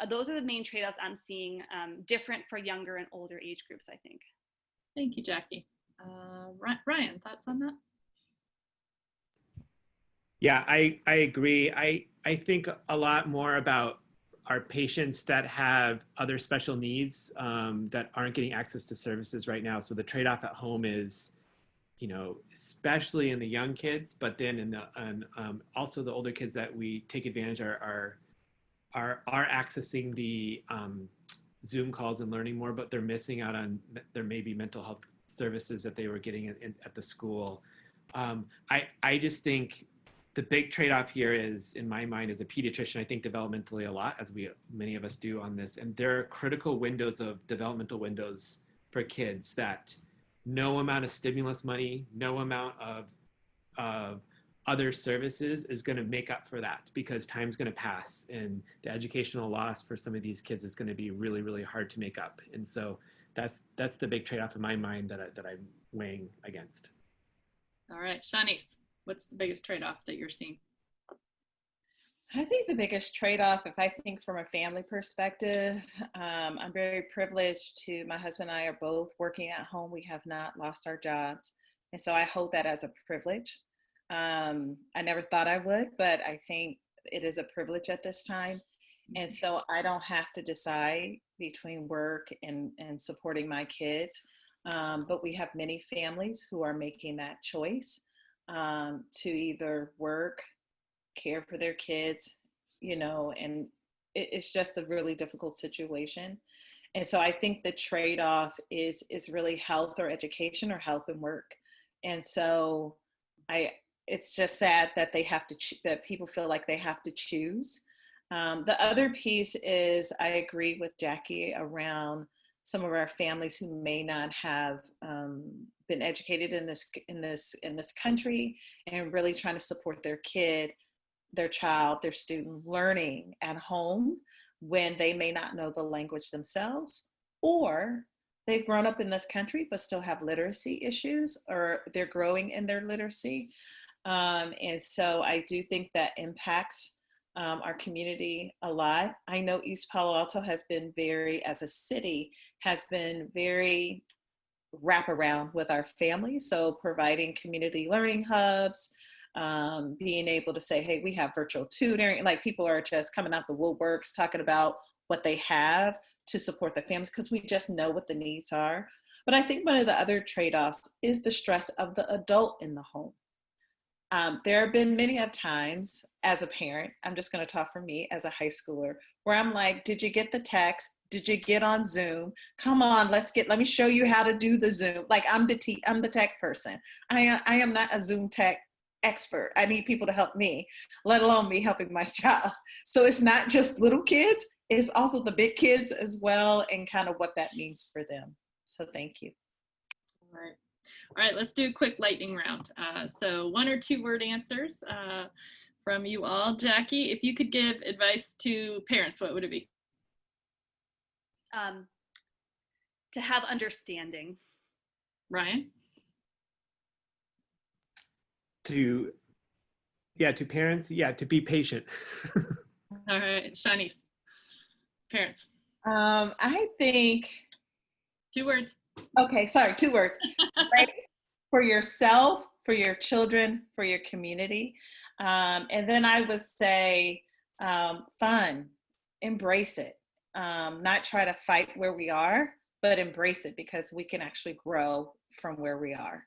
S5: those are the main trade-offs I'm seeing, different for younger and older age groups, I think.
S4: Thank you, Jackie. Ryan, thoughts on that?
S6: Yeah, I agree. I think a lot more about our patients that have other special needs that aren't getting access to services right now. So the trade-off at home is, especially in the young kids, but then also the older kids that we take advantage are accessing the Zoom calls and learning more, but they're missing out on their maybe mental health services that they were getting at the school. I just think the big trade-off here is, in my mind, as a pediatrician, I think developmentally a lot, as many of us do on this, and there are critical windows of developmental windows for kids that no amount of stimulus money, no amount of other services is going to make up for that, because time's going to pass and the educational loss for some of these kids is going to be really, really hard to make up. And so that's the big trade-off in my mind that I'm weighing against.
S4: All right, Shawneece, what's the biggest trade-off that you're seeing?
S7: I think the biggest trade-off, if I think from a family perspective, I'm very privileged my husband and I are both working at home. We have not lost our jobs. And so I hold that as a privilege. I never thought I would, but I think it is a privilege at this time. And so I don't have to decide between work and supporting my kids. But we have many families who are making that choice to either work, care for their kids, and it's just a really difficult situation. And so I think the trade-off is really health or education or health and work. And so it's just sad that that people feel like they have to choose. The other piece is I agree with Jackie around some of our families who may not have been educated in this country and really trying to support their kid, their child, their student learning at home when they may not know the language themselves, or they've grown up in this country but still have literacy issues, or they're growing in their literacy. And so I do think that impacts our community a lot. I know East Palo Alto has been as a city, has been very wraparound with our families. So providing community learning hubs, being able to say, hey, we have virtual tutoring, like people are just coming out the woodworks talking about what they have to support the families because we just know what the needs are. But I think one of the other trade-offs is the stress of the adult in the home. There have been many of times as a parent, I'm just going to talk for me as a high schooler, where I'm like, did you get the text? Did you get on Zoom? Come on, let me show you how to do the Zoom. Like I'm the tech person. I am not a Zoom tech expert. I need people to help me, let alone me helping my child. So it's not just little kids, it's also the big kids as well, and kind of what that means for them. So thank you.
S4: All right. All right, let's do a quick lightning round. So 1 or 2 word answers from you all. Jackie, if you could give advice to parents, what would it be?
S5: To have understanding.
S4: Ryan?
S6: To parents, to be patient.
S4: All right, Shawneece, parents.
S7: I think
S4: 2 words.
S7: Okay, sorry, 2 words. Right? For yourself, for your children, for your community. And then I would say fun, embrace it. Not try to fight where we are, but embrace it because we can actually grow from where we are.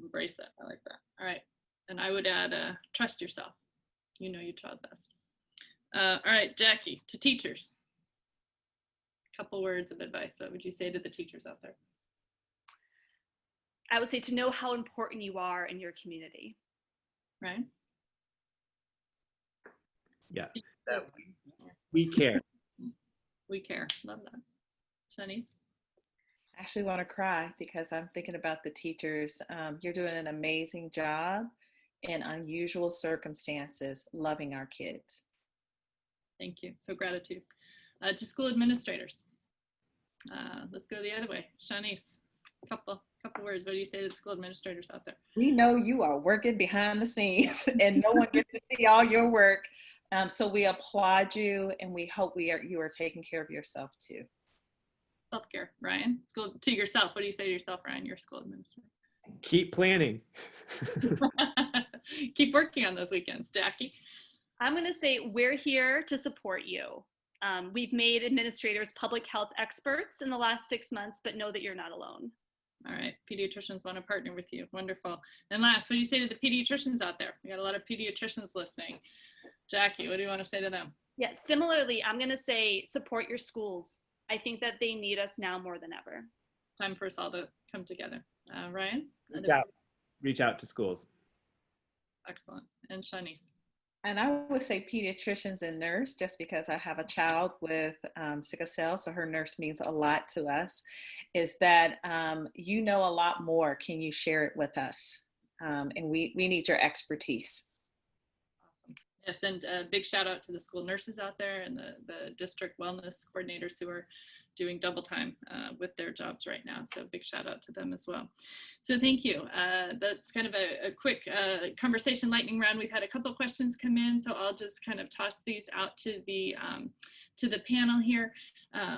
S4: Embrace it, I like that. All right, and I would add trust yourself. You know your child best. All right, Jackie, to teachers. A couple words of advice. What would you say to the teachers out there?
S5: I would say to know how important you are in your community.
S4: Right?
S6: Yeah, we care.
S4: We care. Love that. Shawneece?
S7: I actually want to cry because I'm thinking about the teachers. You're doing an amazing job in unusual circumstances, loving our kids.
S4: Thank you. So gratitude. To school administrators. Let's go the other way. Shawneece, couple words. What do you say to the school administrators out there?
S7: We know you are working behind the scenes and no one gets to see all your work. So we applaud you and we hope you are taking care of yourself too.
S4: Self-care, Ryan. To yourself. What do you say to yourself, Ryan? You're a school administrator.
S6: Keep planning.
S4: Keep working on those weekends. Jackie?
S5: I'm going to say we're here to support you. We've made administrators public health experts in the last 6 months, but know that you're not alone.
S4: All right, pediatricians want to partner with you. Wonderful. And last, what do you say to the pediatricians out there? We got a lot of pediatricians listening. Jackie, what do you want to say to them?
S5: Yeah, similarly, I'm going to say support your schools. I think that they need us now more than ever.
S4: Time for us all to come together. Ryan?
S6: Reach out to schools.
S4: Excellent. And Shawneece?
S7: And I would say pediatricians and nurse, just because I have a child with sickle cell, so her nurse means a lot to us, is that you know a lot more. Can you share it with us? And we need your expertise.
S4: Awesome. Yes, and a big shout out to the school nurses out there and the district wellness coordinators who are doing double time with their jobs right now. So big shout out to them as well. So thank you. That's kind of a quick conversation lightning round. We've had a couple of questions come in, so I'll just kind of toss these out to the panel here.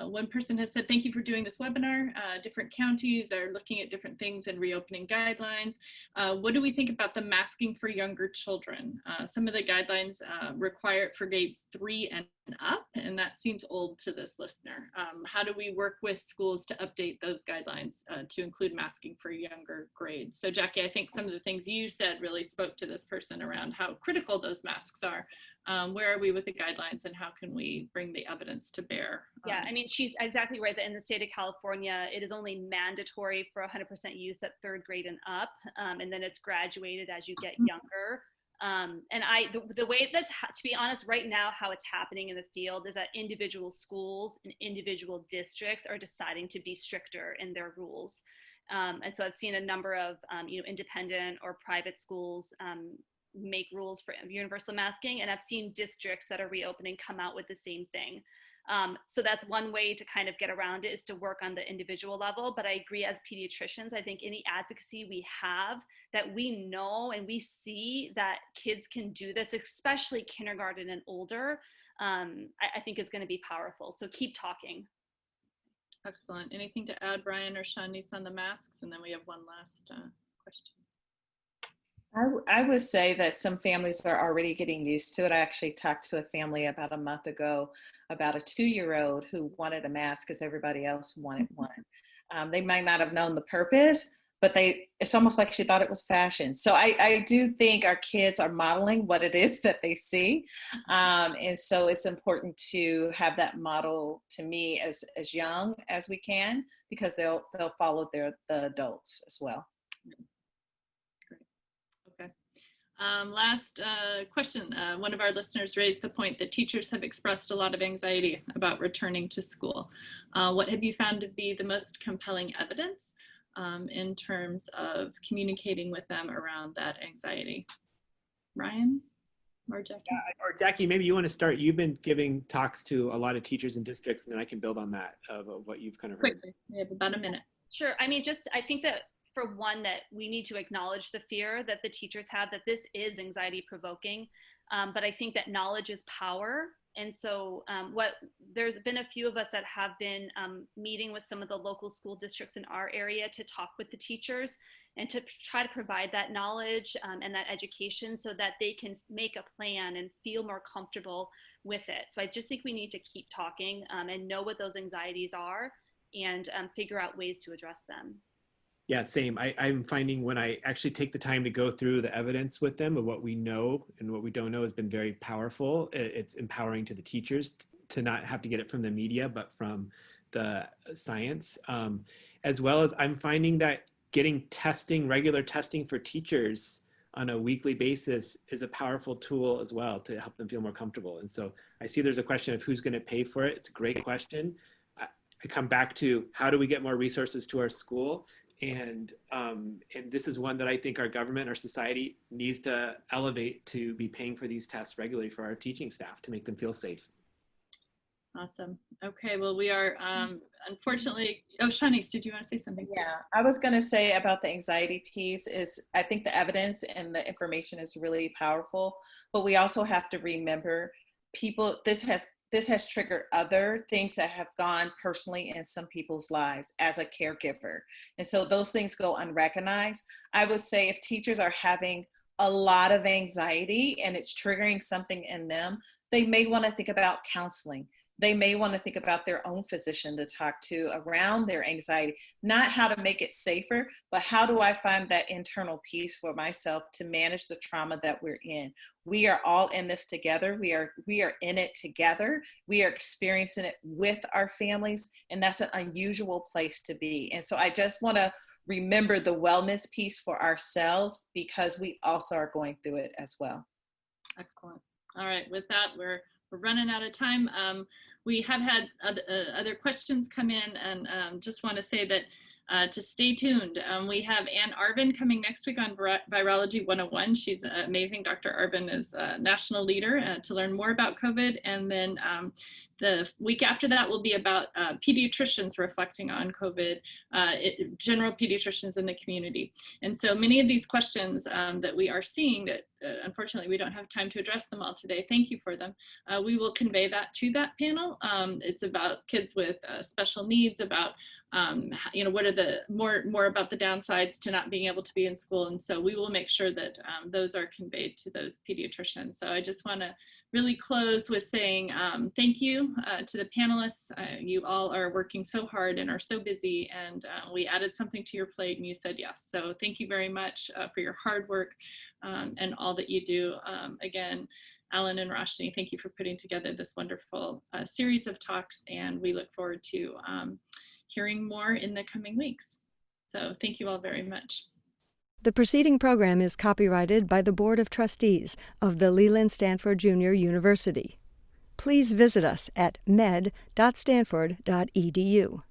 S4: One person has said, thank you for doing this webinar. Different counties are looking at different things and reopening guidelines. What do we think about the masking for younger children? Some of the guidelines require it for grades 3 and up, and that seems old to this listener. How do we work with schools to update those guidelines to include masking for younger grades? So Jackie, I think some of the things you said really spoke to this person around how critical those masks are. Where are we with the guidelines, and how can we bring the evidence to bear?
S5: Yeah, I mean, she's exactly right that in the state of California, it is only mandatory for 100% use at 3rd grade and up, and then it's graduated as you get younger. And the way that's, to be honest, right now, how it's happening in the field is that individual schools and individual districts are deciding to be stricter in their rules. And so I've seen a number of independent or private schools make rules for universal masking, and I've seen districts that are reopening come out with the same thing. So that's one way to kind of get around it, is to work on the individual level. But I agree, as pediatricians, I think any advocacy we have that we know and we see that kids can do this, especially kindergarten and older, I think is going to be powerful. So keep talking.
S4: Excellent. Anything to add, Brian or Shawneece, on the masks? And then we have one last question.
S7: I would say that some families are already getting used to it. I actually talked to a family about a month ago about a 2-year-old who wanted a mask because everybody else wanted one. They might not have known the purpose, but it's almost like she thought it was fashion. So I do think our kids are modeling what it is that they see. And so it's important to have that model, to me, as young as we can, because they'll follow the adults as well.
S4: Last question. One of our listeners raised the point that teachers have expressed a lot of anxiety about returning to school. What have you found to be the most compelling evidence in terms of communicating with them around that anxiety? Ryan or Jackie?
S6: Yeah, or Jackie, maybe you want to start. You've been giving talks to a lot of teachers and districts, and then I can build on that of what you've kind of heard.
S4: Quickly, we have about a minute.
S5: Sure. I mean, I think that, for one, that we need to acknowledge the fear that the teachers have, that this is anxiety provoking. But I think that knowledge is power. And so there's been a few of us that have been meeting with some of the local school districts in our area to talk with the teachers and to try to provide that knowledge and that education so that they can make a plan and feel more comfortable with it. So I just think we need to keep talking and know what those anxieties are and figure out ways to address them.
S6: Yeah, same. I'm finding when I actually take the time to go through the evidence with them of what we know and what we don't know has been very powerful. It's empowering to the teachers to not have to get it from the media, but from the science. As well as I'm finding that getting regular testing for teachers on a weekly basis is a powerful tool as well to help them feel more comfortable. And so I see there's a question of who's going to pay for it. It's a great question. I come back to how do we get more resources to our school? And this is one that I think our government, our society needs to elevate, to be paying for these tests regularly for our teaching staff to make them feel safe.
S4: Awesome. Okay, well, we are unfortunately, Shawneece, did you want to say something?
S7: Yeah, I was going to say about the anxiety piece is I think the evidence and the information is really powerful, but we also have to remember this has triggered other things that have gone personally in some people's lives as a caregiver. And so those things go unrecognized. I would say if teachers are having a lot of anxiety and it's triggering something in them, they may want to think about counseling. They may want to think about their own physician to talk to around their anxiety, not how to make it safer, but how do I find that internal peace for myself to manage the trauma that we're in. We are all in this together. We are in it together. We are experiencing it with our families, and that's an unusual place to be. And so I just want to remember the wellness piece for ourselves, because we also are going through it as well.
S4: Excellent. All right, with that, we're running out of time. We have had other questions come in, and just want to say that to stay tuned. We have Ann Arvin coming next week on Virology 101. She's amazing. Dr. Arvin is a national leader to learn more about COVID. And then The week after that will be about pediatricians reflecting on COVID, general pediatricians in the community. And so many of these questions that we are seeing that unfortunately we don't have time to address them all today. Thank you for them. We will convey that to that panel. It's about kids with special needs, about what are the more about the downsides to not being able to be in school. And so we will make sure that those are conveyed to those pediatricians. So I just want to really close with saying thank you to the panelists. You all are working so hard and are so busy, and we added something to your plate and you said yes. So thank you very much for your hard work and all that you do. Again, Alan and Roshni, thank you for putting together this wonderful series of talks, and we look forward to hearing more in the coming weeks. So thank you all very much.
S8: The preceding program is copyrighted by the Board of Trustees of the Leland Stanford Junior University. Please visit us at med.stanford.edu.